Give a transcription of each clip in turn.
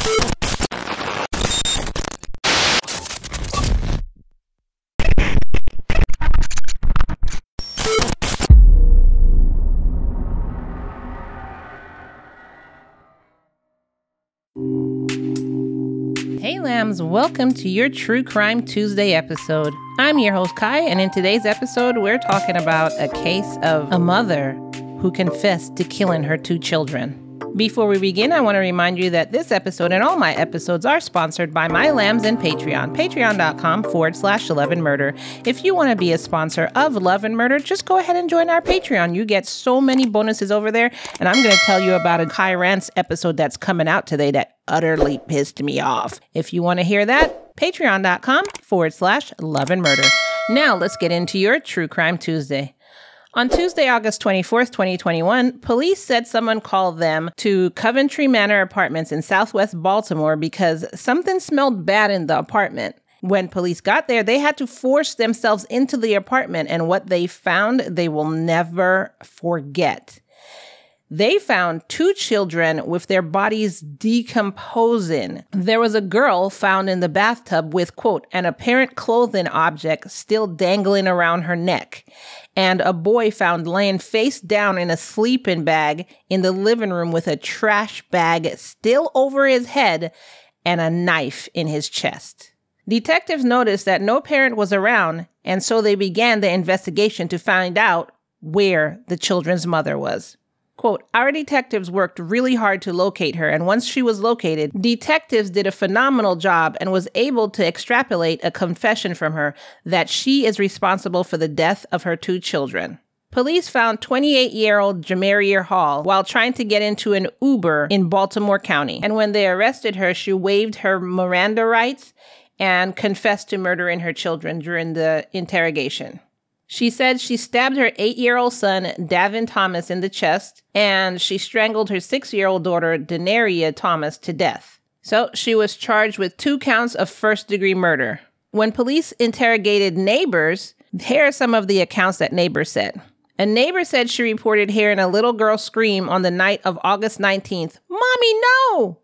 Hey lambs, welcome to your True Crime Tuesday episode. I'm your host Kai, and in today's episode we're talking about a case of a mother who confessed to killing her 2 children. Before we begin, I want to remind you that this episode and all my episodes are sponsored by my lambs and Patreon, patreon.com/Love and Murder. If you want to be a sponsor of Love and Murder, just go ahead and join our Patreon. You get so many bonuses over there, and I'm going to tell you about a Kai Rants episode that's coming out today that utterly pissed me off. If you want to hear that, patreon.com/Love and Murder. Now let's get into your True Crime Tuesday. On Tuesday, August 24th, 2021, police said someone called them to Coventry Manor Apartments in Southwest Baltimore because something smelled bad in the apartment. When police got there, they had to force themselves into the apartment, and what they found, they will never forget. They found 2 children with their bodies decomposing. There was a girl found in the bathtub with, quote, an apparent clothing object still dangling around her neck, and a boy found laying face down in a sleeping bag in the living room with a trash bag still over his head and a knife in his chest. Detectives noticed that no parent was around, and so they began the investigation to find out where the children's mother was. Quote, our detectives worked really hard to locate her, and once she was located, detectives did a phenomenal job and was able to extrapolate a confession from her that she is responsible for the death of her 2 children. Police found 28-year-old Jamaria Hall while trying to get into an Uber in Baltimore County, and when they arrested her, she waived her Miranda rights and confessed to murdering her children during the interrogation. She said she stabbed her 8-year-old son, Davin Thomas, in the chest, and she strangled her 6-year-old daughter, Decompose Thomas, to death. So she was charged with 2 counts of first-degree murder. When police interrogated neighbors, here are some of the accounts that neighbors said. A neighbor said she reported hearing a little girl scream on the night of August 19th, "Mommy, no!"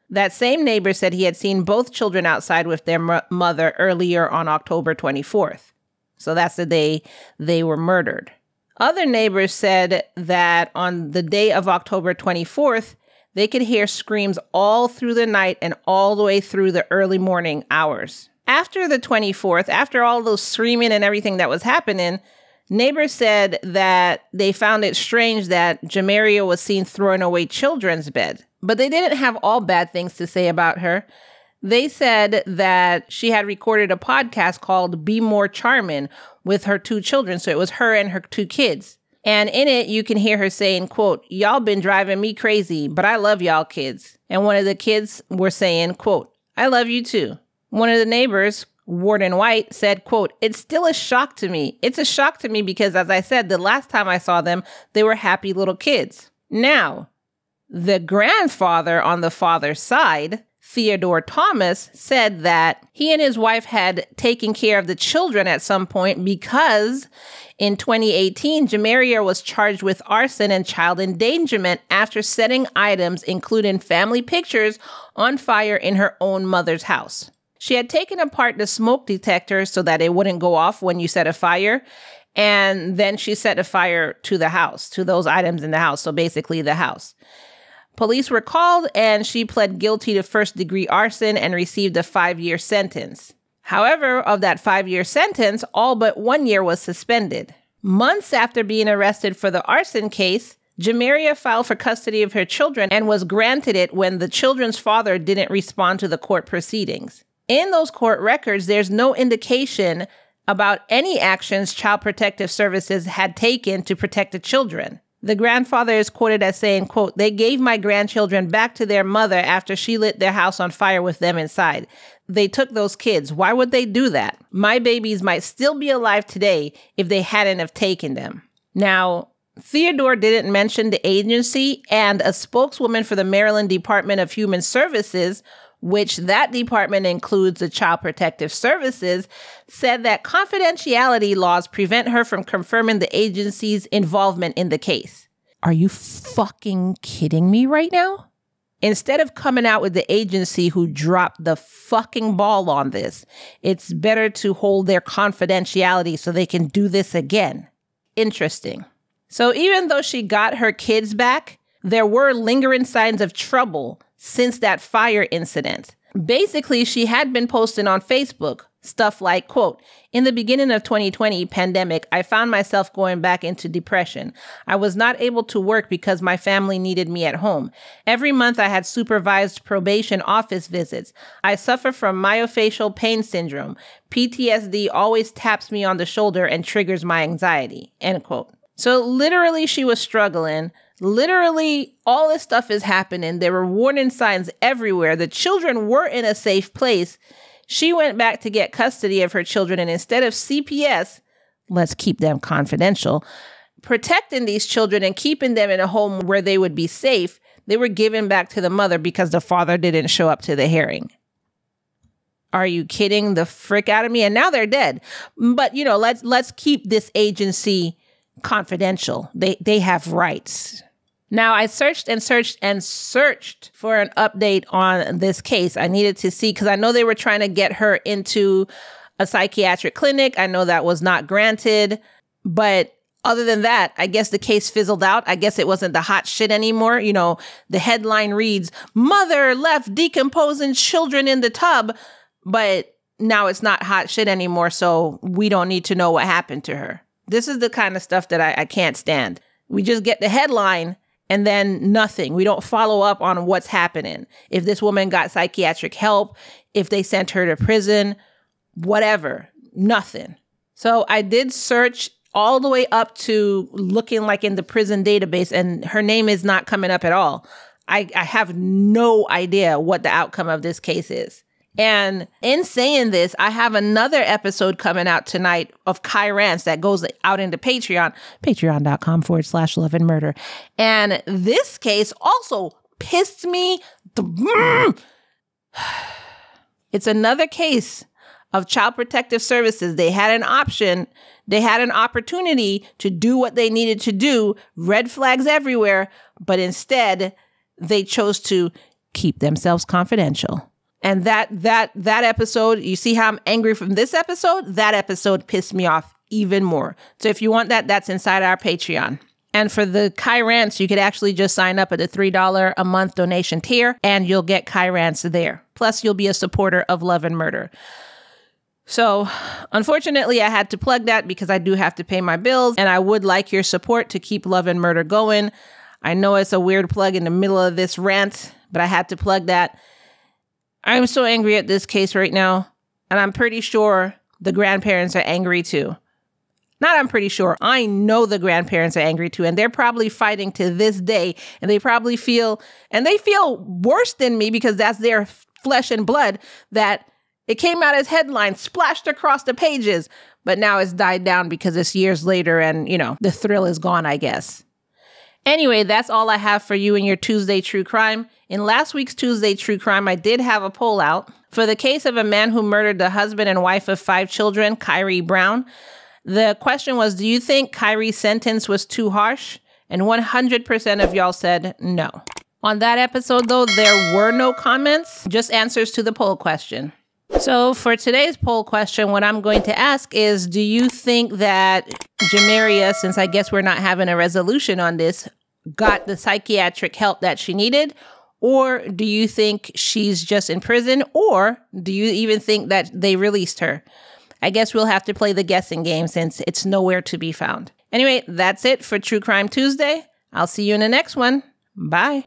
That same neighbor said he had seen both children outside with their mother earlier on October 24th. So that's the day they were murdered. Other neighbors said that on the day of October 24th, they could hear screams all through the night and all the way through the early morning hours. After the 24th, after all those screaming and everything that was happening, neighbors said that they found it strange that Jamaria was seen throwing away children's bed. But they didn't have all bad things to say about her. They said that she had recorded a podcast called Be More Charming with her 2 children. So it was her and her 2 kids. And in it, you can hear her saying, quote, y'all been driving me crazy, but I love y'all kids. And one of the kids were saying, quote, I love you too. One of the neighbors, Warden White, said, quote, it's still a shock to me. It's a shock to me because, as I said, the last time I saw them, they were happy little kids. Now, the grandfather on the father's side, Theodore Thomas, said that he and his wife had taken care of the children at some point because in 2018, Jamaria was charged with arson and child endangerment after setting items, including family pictures, on fire in her own mother's house. She had taken apart the smoke detector so that it wouldn't go off when you set a fire, and then she set a fire to the house, to those items in the house, so basically the house. Police were called, and she pled guilty to first-degree arson and received a 5-year sentence. However, of that 5-year sentence, all but 1 year was suspended. Months after being arrested for the arson case, Jamaria filed for custody of her children and was granted it when the children's father didn't respond to the court proceedings. In those court records, there's no indication about any actions Child Protective Services had taken to protect the children. The grandfather is quoted as saying, quote, they gave my grandchildren back to their mother after she lit their house on fire with them inside. They took those kids. Why would they do that? My babies might still be alive today if they hadn't have taken them. Now, Theodore didn't mention the agency, and a spokeswoman for the Maryland Department of Human Services, which that department includes the Child Protective Services, said that confidentiality laws prevent her from confirming the agency's involvement in the case. Are you fucking kidding me right now? Instead of coming out with the agency who dropped the fucking ball on this, it's better to hold their confidentiality so they can do this again. Interesting. So even though she got her kids back, there were lingering signs of trouble since that fire incident. Basically, she had been posting on Facebook stuff like, quote, "In the beginning of 2020 pandemic, I found myself going back into depression. I was not able to work because my family needed me at home. Every month I had supervised probation office visits. I suffer from myofascial pain syndrome. PTSD always taps me on the shoulder and triggers my anxiety," end quote. So literally she was struggling. Literally, all this stuff is happening. There were warning signs everywhere. The children were in a safe place. She went back to get custody of her children, and instead of CPS, let's keep them confidential, protecting these children and keeping them in a home where they would be safe, they were given back to the mother because the father didn't show up to the hearing. Are you kidding the frick out of me? And now they're dead. But, you know, let's keep this agency confidential. They have rights. Now, I searched and searched and searched for an update on this case. I needed to see, because I know they were trying to get her into a psychiatric clinic. I know that was not granted. But other than that, I guess the case fizzled out. I guess it wasn't the hot shit anymore. You know, the headline reads, "Mother left decomposing children in the tub," but now it's not hot shit anymore. So we don't need to know what happened to her. This is the kind of stuff that I can't stand. We just get the headline and then nothing. We don't follow up on what's happening. If this woman got psychiatric help, if they sent her to prison, whatever, nothing. So I did search all the way up to looking like in the prison database, and her name is not coming up at all. I have no idea what the outcome of this case is. And in saying this, I have another episode coming out tonight of Kai Rants that goes out into Patreon, patreon.com/loveandmurder. And this case also pissed me. It's another case of Child Protective Services. They had an option. They had an opportunity to do what they needed to do. Red flags everywhere. But instead, they chose to keep themselves confidential. And that episode, you see how I'm angry from this episode? That episode pissed me off even more. So if you want that, that's inside our Patreon. And for the Kai Rants, you could actually just sign up at the $3 a month donation tier, and you'll get Kai Rants there. Plus, you'll be a supporter of Love and Murder. So unfortunately, I had to plug that because I do have to pay my bills, and I would like your support to keep Love and Murder going. I know it's a weird plug in the middle of this rant, but I had to plug that. I'm so angry at this case right now, and I'm pretty sure the grandparents are angry too. Not I'm pretty sure. I know the grandparents are angry too, and they're probably fighting to this day, and they probably feel worse than me because that's their flesh and blood, that it came out as headlines, splashed across the pages, but now it's died down because it's years later and, you know, the thrill is gone, I guess. Anyway, that's all I have for you in your Tuesday True Crime. In last week's Tuesday True Crime, I did have a poll out for the case of a man who murdered the husband and wife of 5 children, Kyrie Brown. The question was, do you think Kyrie's sentence was too harsh? And 100% of y'all said no. On that episode, though, there were no comments, just answers to the poll question. So for today's poll question, what I'm going to ask is, do you think that Jamaria, since I guess we're not having a resolution on this, got the psychiatric help that she needed? Or do you think she's just in prison? Or do you even think that they released her? I guess we'll have to play the guessing game since it's nowhere to be found. Anyway, that's it for True Crime Tuesday. I'll see you in the next one. Bye.